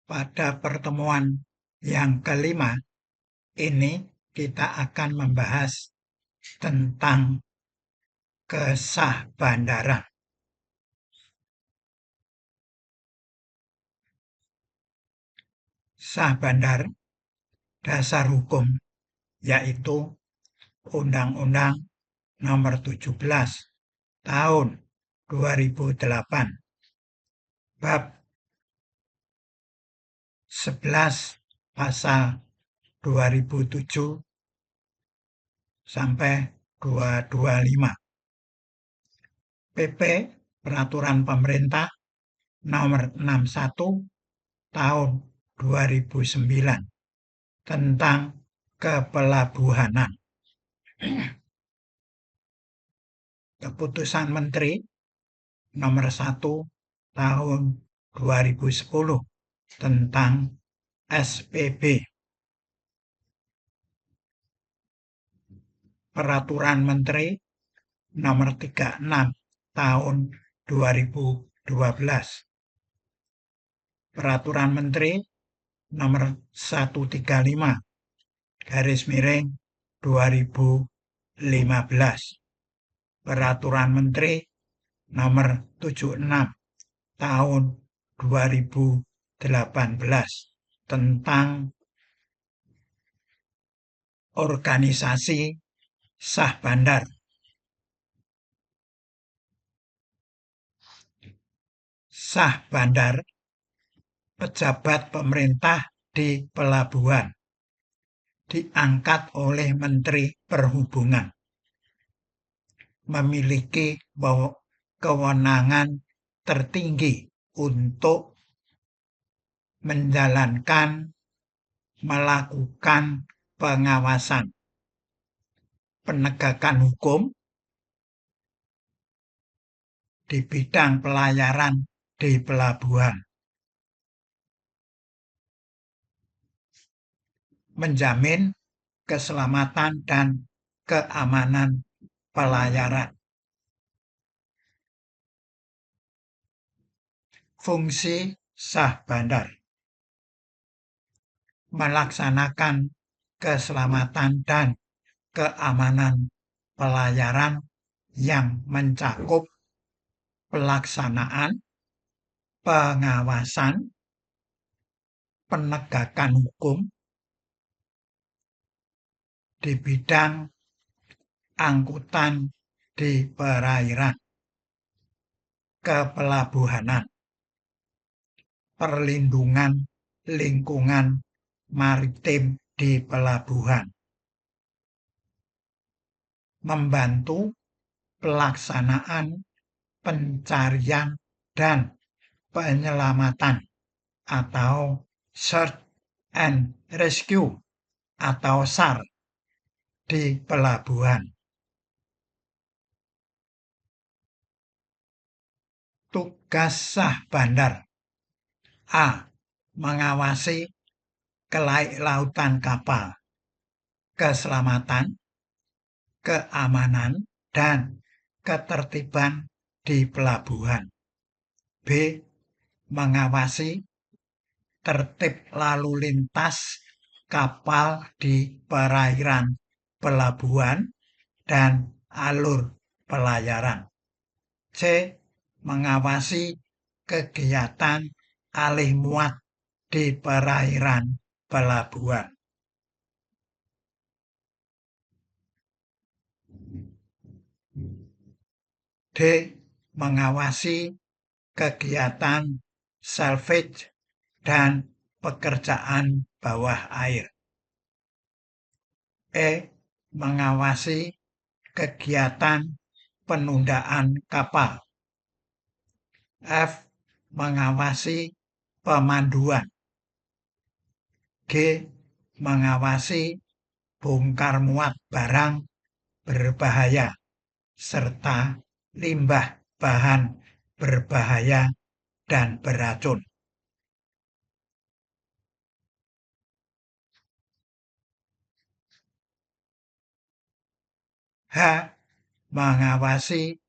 Pada pertemuan yang kelima ini kita akan membahas tentang kesahbandaran. Sahbandar dasar hukum yaitu Undang-Undang Nomor 17 Tahun 2008 Bab 11 Pasal 2007 sampai 225. PP Peraturan Pemerintah Nomor 61 Tahun 2009 tentang kepelabuhanan. Keputusan Menteri Nomor 1 Tahun 2010 tentang SPB. Peraturan Menteri Nomor 36 Tahun 2012. Peraturan Menteri Nomor 135 garis miring 2015. Peraturan Menteri Nomor 76 Tahun 2018 tentang organisasi sahbandar. Sahbandar pejabat pemerintah di pelabuhan diangkat oleh Menteri Perhubungan, memiliki kewenangan tertinggi untuk melakukan pengawasan, penegakan hukum di bidang pelayaran di pelabuhan, menjamin keselamatan dan keamanan pelayaran. Fungsi sahbandar melaksanakan keselamatan dan keamanan pelayaran yang mencakup pelaksanaan, pengawasan, penegakan hukum di bidang angkutan di perairan, kepelabuhanan, perlindungan lingkungan maritim di pelabuhan, membantu pelaksanaan pencarian dan penyelamatan atau Search and Rescue atau SAR di pelabuhan. Tugas sahbandar: A. Mengawasi kelautan kapal, keselamatan, keamanan, dan ketertiban di pelabuhan. B. Mengawasi tertib lalu lintas kapal di perairan pelabuhan dan alur pelayaran. C. Mengawasi kegiatan alih muat di perairan pelabuhan. D. Mengawasi kegiatan salvage dan pekerjaan bawah air. E. Mengawasi kegiatan penundaan kapal. F. Mengawasi pemanduan. G. Mengawasi bongkar muat barang berbahaya serta limbah bahan berbahaya dan beracun. H. Mengawasi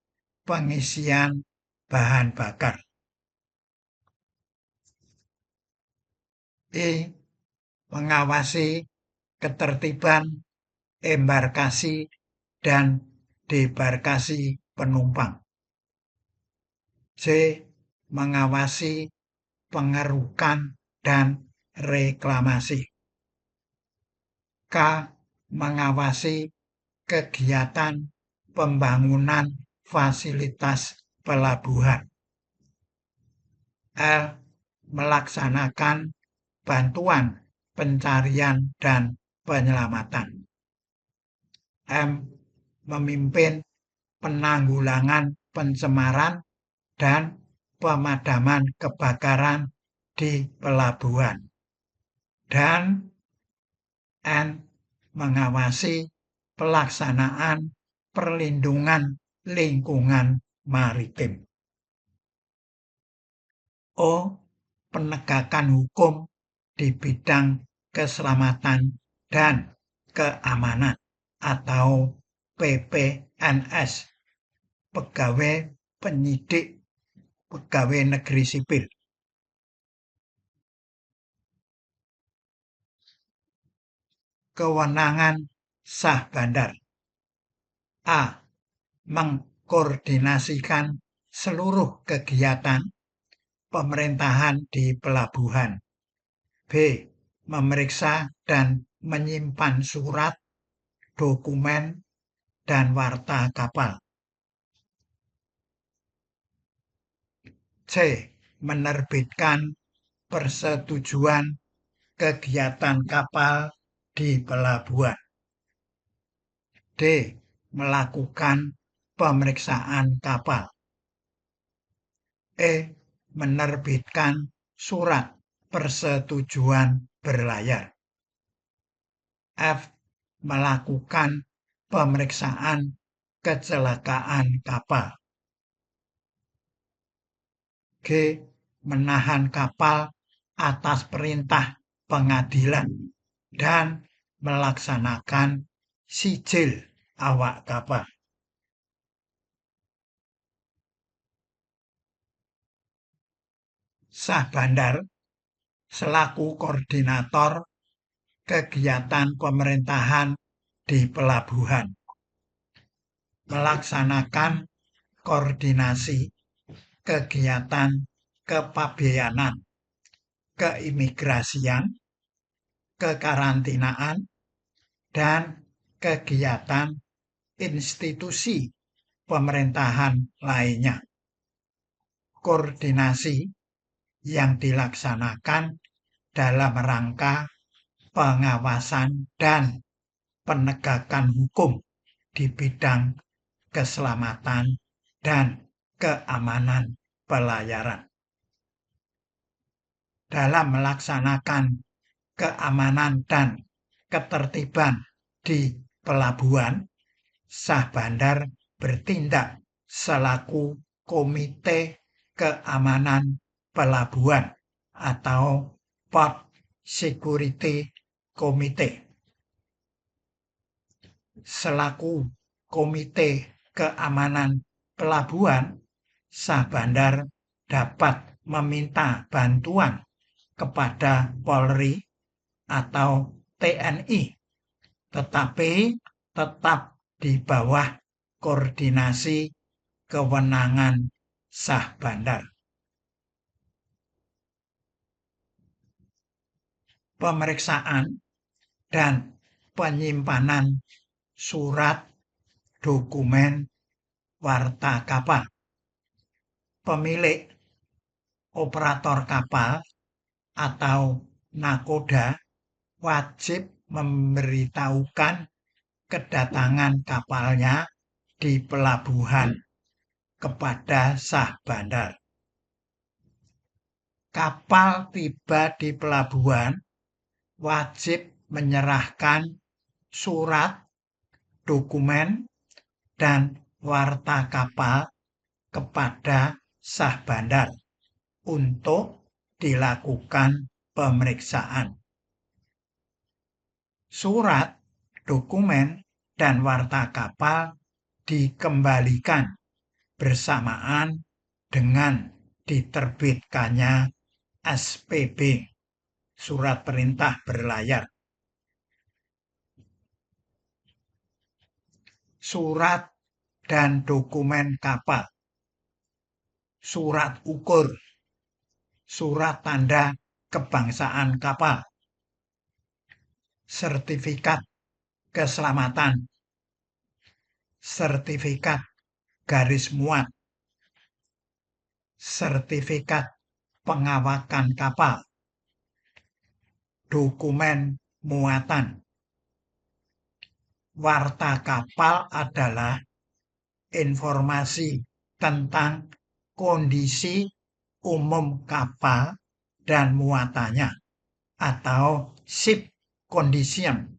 pengisian bahan bakar. E. Mengawasi ketertiban embarkasi dan debarkasi penumpang. C. Mengawasi pengerukan dan reklamasi. K. Mengawasi kegiatan pembangunan fasilitas pelabuhan. L. Melaksanakan bantuan pencarian dan penyelamatan. M. Memimpin penanggulangan pencemaran dan pemadaman kebakaran di pelabuhan. Dan N. Mengawasi pelaksanaan perlindungan lingkungan maritim. O. Penegakan hukum di bidang keselamatan dan keamanan atau PPNS, pegawai penyidik pegawai negeri sipil. Kewenangan sah bandar. A. Mengkoordinasikan seluruh kegiatan pemerintahan di pelabuhan. B. Memeriksa dan menyimpan surat, dokumen, dan warta kapal. C. Menerbitkan persetujuan kegiatan kapal di pelabuhan. D. Melakukan pemeriksaan kapal. E. Menerbitkan surat persetujuan berlayar. F. Melakukan pemeriksaan kecelakaan kapal. G. Menahan kapal atas perintah pengadilan dan melaksanakan sijil awak kapal. Sah bandar selaku koordinator kegiatan pemerintahan di pelabuhan, melaksanakan koordinasi kegiatan kepabeanan, keimigrasian, kekarantinaan, dan kegiatan institusi pemerintahan lainnya. Koordinasi yang dilaksanakan dalam rangka pengawasan dan penegakan hukum di bidang keselamatan dan keamanan pelayaran. Dalam melaksanakan keamanan dan ketertiban di pelabuhan, sah bandar bertindak selaku Komite Keamanan Pelabuhan atau Port Security Committee. Selaku Komite Keamanan Pelabuhan, sah bandar dapat meminta bantuan kepada Polri atau TNI, tetapi tetap di bawah koordinasi kewenangan sah bandar. Pemeriksaan dan penyimpanan surat, dokumen, warta kapal. Pemilik operator kapal atau nakoda wajib memberitahukan kedatangan kapalnya di pelabuhan kepada sah bandar. Kapal tiba di pelabuhan wajib menyerahkan surat, dokumen, dan warta kapal kepada sah bandar untuk dilakukan pemeriksaan. Surat, dokumen, dan warta kapal dikembalikan bersamaan dengan diterbitkannya SPB. surat perintah berlayar. Surat dan dokumen kapal. Surat ukur. Surat tanda kebangsaan kapal. Sertifikat keselamatan. Sertifikat garis muat. Sertifikat pengawakan kapal. Dokumen muatan. Warta kapal adalah informasi tentang kondisi umum kapal dan muatannya atau ship condition.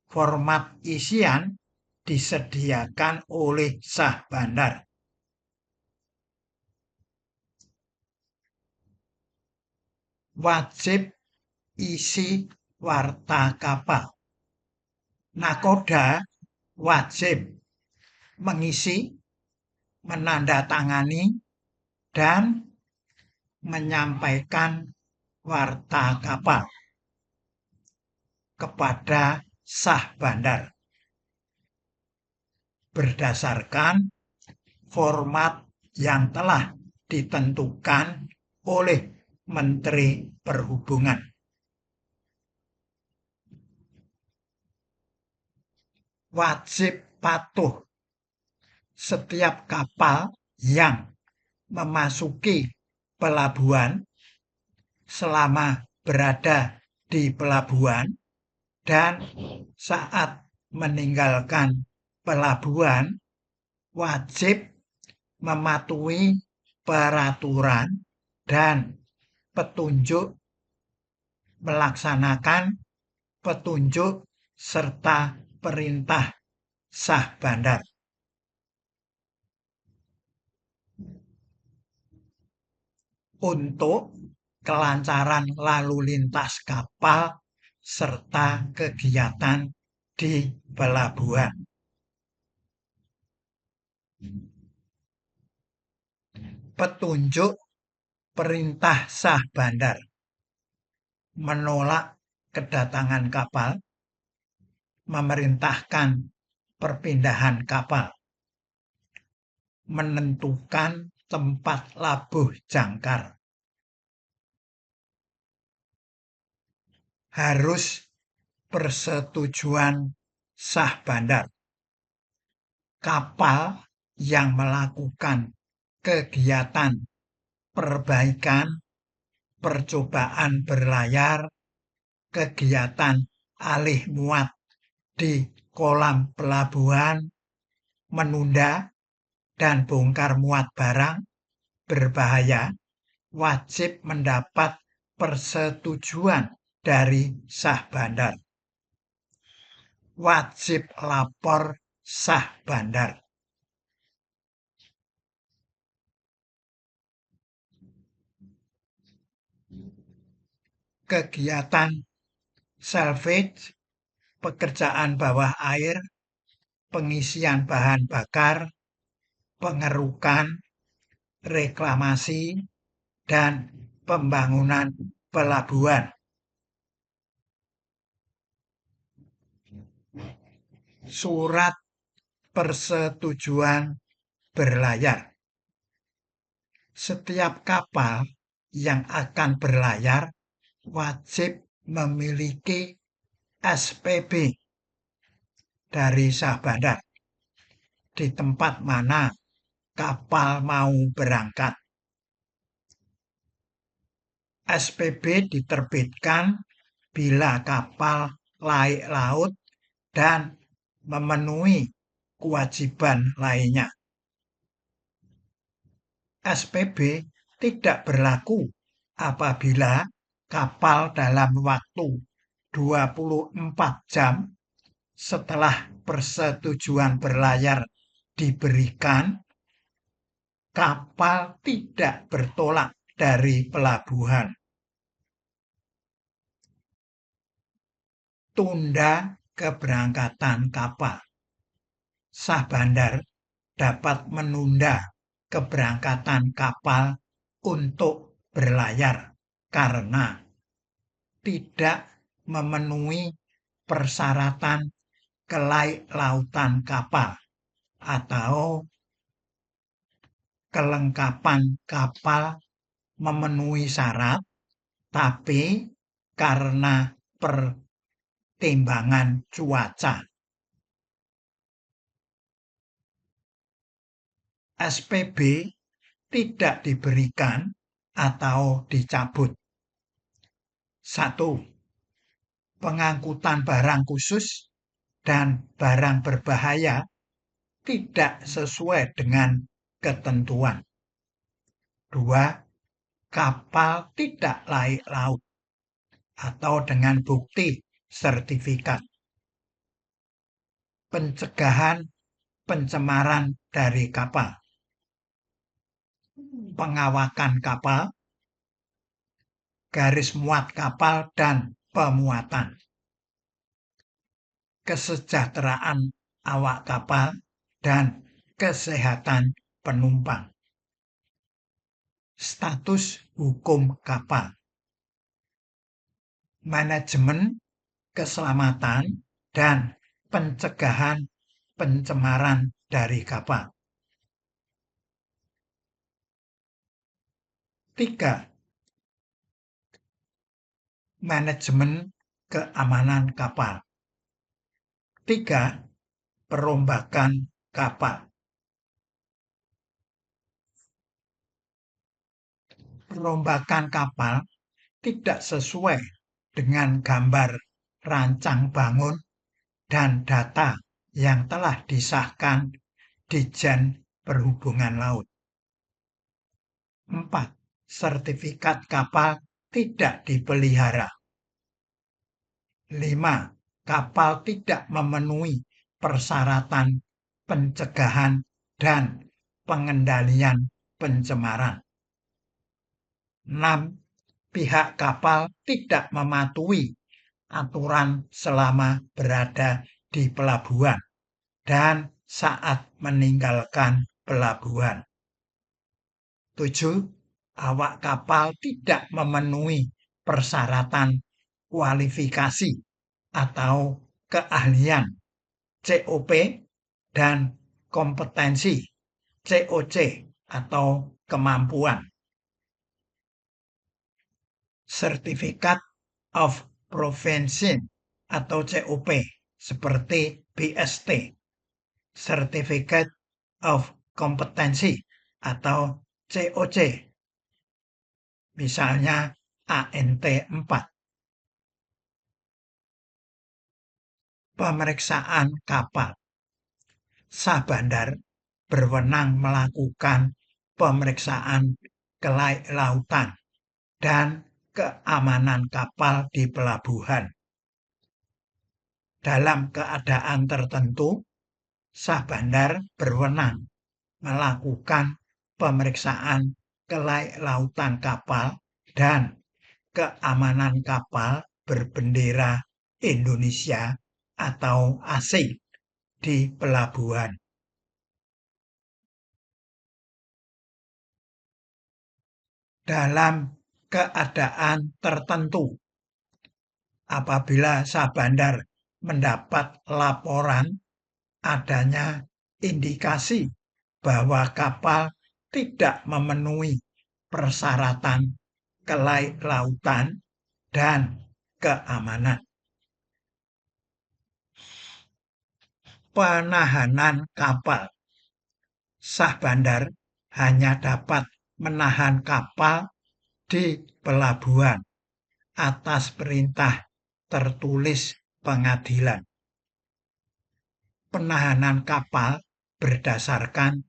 Format isian disediakan oleh sah bandar. Wajib isi warta kapal. Nakoda wajib mengisi, menandatangani, dan menyampaikan warta kapal kepada sah bandar berdasarkan format yang telah ditentukan oleh Menteri Perhubungan. Wajib patuh. Setiap kapal yang memasuki pelabuhan selama berada di pelabuhan dan saat meninggalkan pelabuhan wajib mematuhi peraturan dan petunjuk, melaksanakan petunjuk serta perintah sah bandar. Untuk kelancaran lalu lintas kapal serta kegiatan di pelabuhan. Petunjuk perintah sah bandar. Menolak kedatangan kapal, memerintahkan perpindahan kapal, menentukan tempat labuh jangkar. Harus persetujuan sah bandar. Kapal yang melakukan kegiatan perbaikan, percobaan berlayar, kegiatan alih muat di kolam pelabuhan, menunda dan bongkar muat barang berbahaya wajib mendapat persetujuan dari sah bandar. Wajib lapor sah bandar. Kegiatan salvage, pekerjaan bawah air, pengisian bahan bakar, pengerukan, reklamasi, dan pembangunan pelabuhan. Surat persetujuan berlayar. Setiap kapal yang akan berlayar wajib memiliki SPB dari sah bandar di tempat mana kapal mau berangkat. SPB diterbitkan bila kapal laik laut dan memenuhi kewajiban lainnya. SPB tidak berlaku apabila kapal dalam waktu 24 jam setelah persetujuan berlayar diberikan, kapal tidak bertolak dari pelabuhan. Tunda keberangkatan kapal. Sah bandar dapat menunda keberangkatan kapal untuk berlayar karena tidak memenuhi persyaratan kelautan kapal atau kelengkapan kapal memenuhi syarat, tapi karena pertimbangan cuaca, SPB tidak diberikan atau dicabut. 1. Pengangkutan barang khusus dan barang berbahaya tidak sesuai dengan ketentuan. 2. Kapal tidak layak laut atau dengan bukti sertifikat. Pencegahan pencemaran dari kapal. Pengawakan kapal, garis muat kapal dan pemuatan. Kesejahteraan awak kapal dan kesehatan penumpang. Status hukum kapal. Manajemen keselamatan dan pencegahan pencemaran dari kapal. 3. Manajemen keamanan kapal. 3. Perombakan kapal. Perombakan kapal tidak sesuai dengan gambar rancang bangun dan data yang telah disahkan Ditjen Perhubungan Laut. 4. Sertifikat kapal tidak dipelihara. 5. Kapal tidak memenuhi persyaratan pencegahan dan pengendalian pencemaran. 6. Pihak kapal tidak mematuhi aturan selama berada di pelabuhan dan saat meninggalkan pelabuhan. 7. Awak kapal tidak memenuhi persyaratan kualifikasi atau keahlian COP dan kompetensi COC atau kemampuan. Certificate of Proficiency atau COP seperti BST. Certificate of Competency atau COC. Misalnya ANT 4. Pemeriksaan kapal. Sah bandar berwenang melakukan pemeriksaan kelautan dan keamanan kapal di pelabuhan. Dalam keadaan tertentu, sah bandar berwenang melakukan pemeriksaan kelautan kapal dan keamanan kapal berbendera Indonesia atau asing di pelabuhan. Dalam keadaan tertentu, apabila sah bandar mendapat laporan adanya indikasi bahwa kapal tidak memenuhi persyaratan kelautan dan keamanan. Penahanan kapal. Sah bandar hanya dapat menahan kapal di pelabuhan atas perintah tertulis pengadilan. Penahanan kapal berdasarkan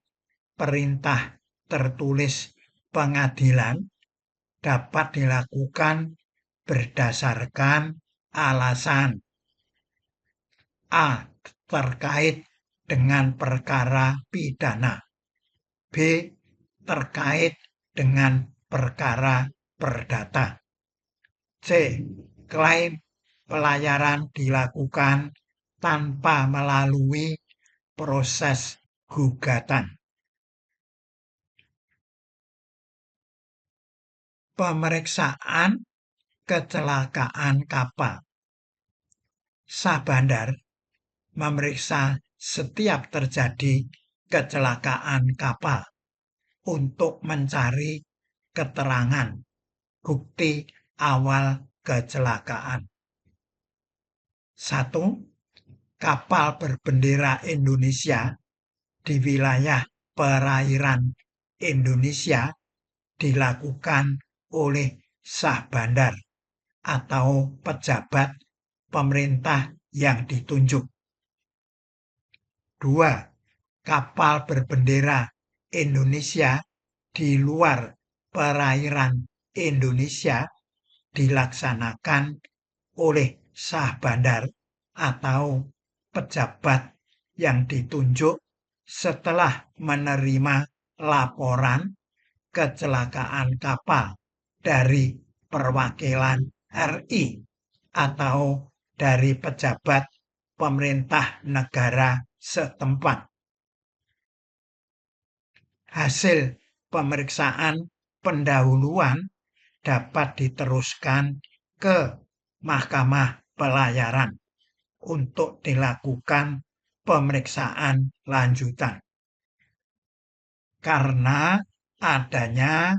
perintah tertulis pengadilan dapat dilakukan berdasarkan alasan A. Terkait dengan perkara pidana. B. Terkait dengan perkara perdata. C. Klaim pelayaran dilakukan tanpa melalui proses gugatan. Pemeriksaan kecelakaan kapal. Sah bandar memeriksa setiap terjadi kecelakaan kapal untuk mencari keterangan bukti awal kecelakaan. 1. Kapal berbendera Indonesia di wilayah perairan Indonesia dilakukan oleh sah bandar atau pejabat pemerintah yang ditunjuk. 2. Kapal berbendera Indonesia di luar perairan Indonesia dilaksanakan oleh sah bandar atau pejabat yang ditunjuk setelah menerima laporan kecelakaan kapal dari perwakilan RI atau dari pejabat pemerintah negara setempat. Hasil pemeriksaan pendahuluan dapat diteruskan ke Mahkamah Pelayaran untuk dilakukan pemeriksaan lanjutan. Karena adanya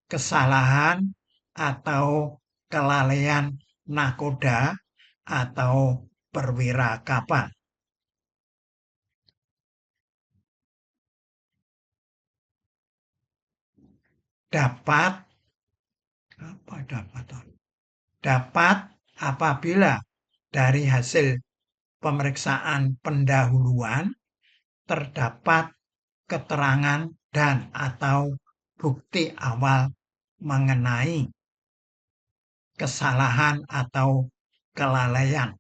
kesalahan atau kelalaian nakoda atau perwira kapal. Dapat apabila dari hasil pemeriksaan pendahuluan terdapat keterangan dan atau bukti awal mengenai kesalahan atau kelalaian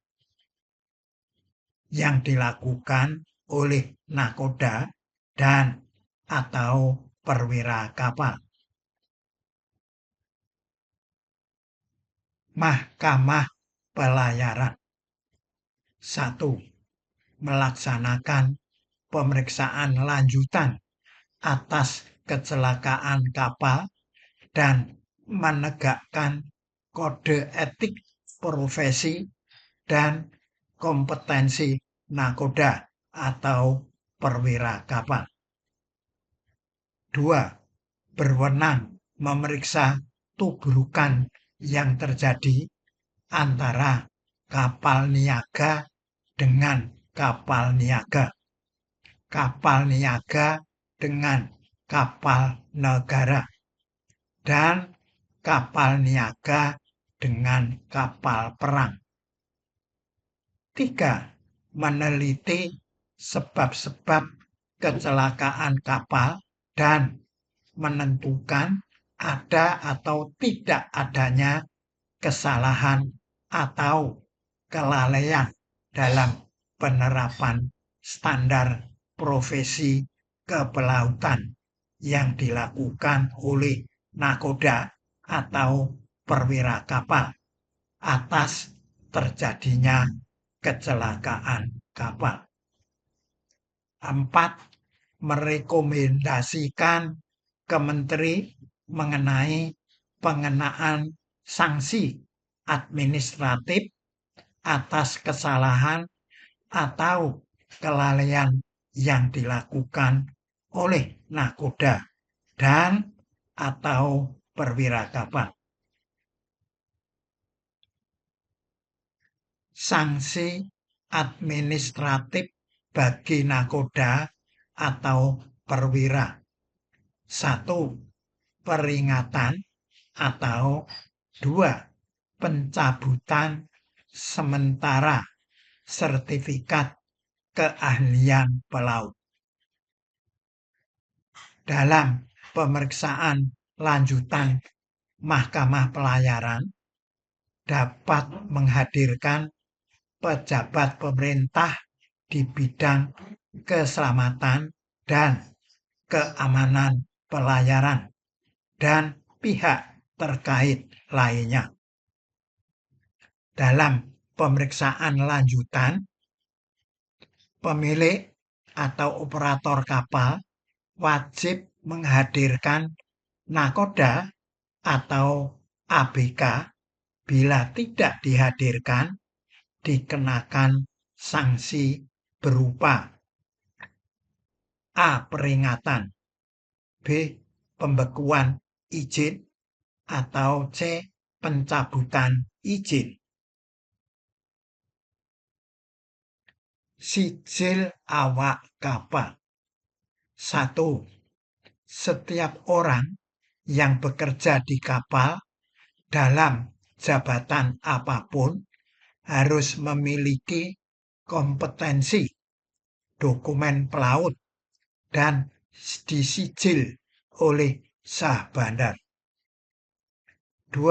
yang dilakukan oleh nakoda dan atau perwira kapal. Mahkamah Pelayaran. 1. Melaksanakan pemeriksaan lanjutan atas kecelakaan kapal dan menegakkan kode etik profesi dan kompetensi nakoda atau perwira kapal. 2. Berwenang memeriksa tubrukan yang terjadi antara kapal niaga dengan kapal niaga, kapal niaga dengan kapal negara, dan kapal niaga dengan kapal perang. 3. Meneliti sebab-sebab kecelakaan kapal dan menentukan ada atau tidak adanya kesalahan atau kelalaian dalam penerapan standar profesi kepelautan yang dilakukan oleh nakoda atau perwira kapal atas terjadinya kecelakaan kapal. 4. Merekomendasikan ke Menteri mengenai pengenaan sanksi administratif atas kesalahan atau kelalaian yang dilakukan oleh nakoda dan atau perwira kapal. Sanksi administratif bagi nakoda atau perwira. 1. Peringatan atau 2. Pencabutan sementara sertifikat keahlian pelaut. Dalam pemeriksaan lanjutan Mahkamah Pelayaran dapat menghadirkan pejabat pemerintah di bidang keselamatan dan keamanan pelayaran dan pihak terkait lainnya. Dalam pemeriksaan lanjutan, pemilik atau operator kapal wajib menghadirkan nakoda atau ABK bila tidak dihadirkan dikenakan sanksi berupa A. Peringatan, B. Pembekuan izin, atau C. Pencabutan izin. Sijil awak kapal. 1. Setiap orang yang bekerja di kapal dalam jabatan apapun harus memiliki kompetensi dokumen pelaut dan disijil oleh sah bandar. 2.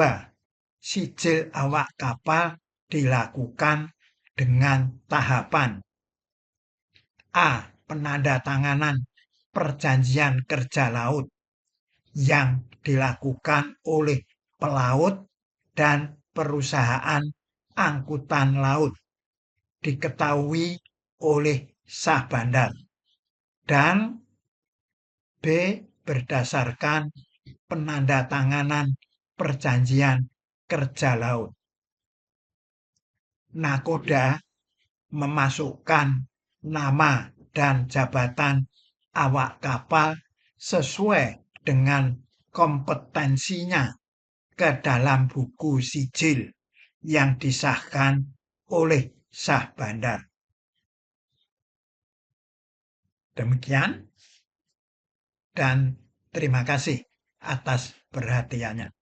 Sijil awak kapal dilakukan dengan tahapan A. Penandatanganan perjanjian kerja laut yang dilakukan oleh pelaut dan perusahaan angkutan laut diketahui oleh sah bandar, dan B. Berdasarkan penandatanganan perjanjian kerja laut. Nakoda memasukkan nama dan jabatan awak kapal sesuai dengan kompetensinya ke dalam buku sijil yang disahkan oleh sah bandar. Demikian dan terima kasih atas perhatiannya.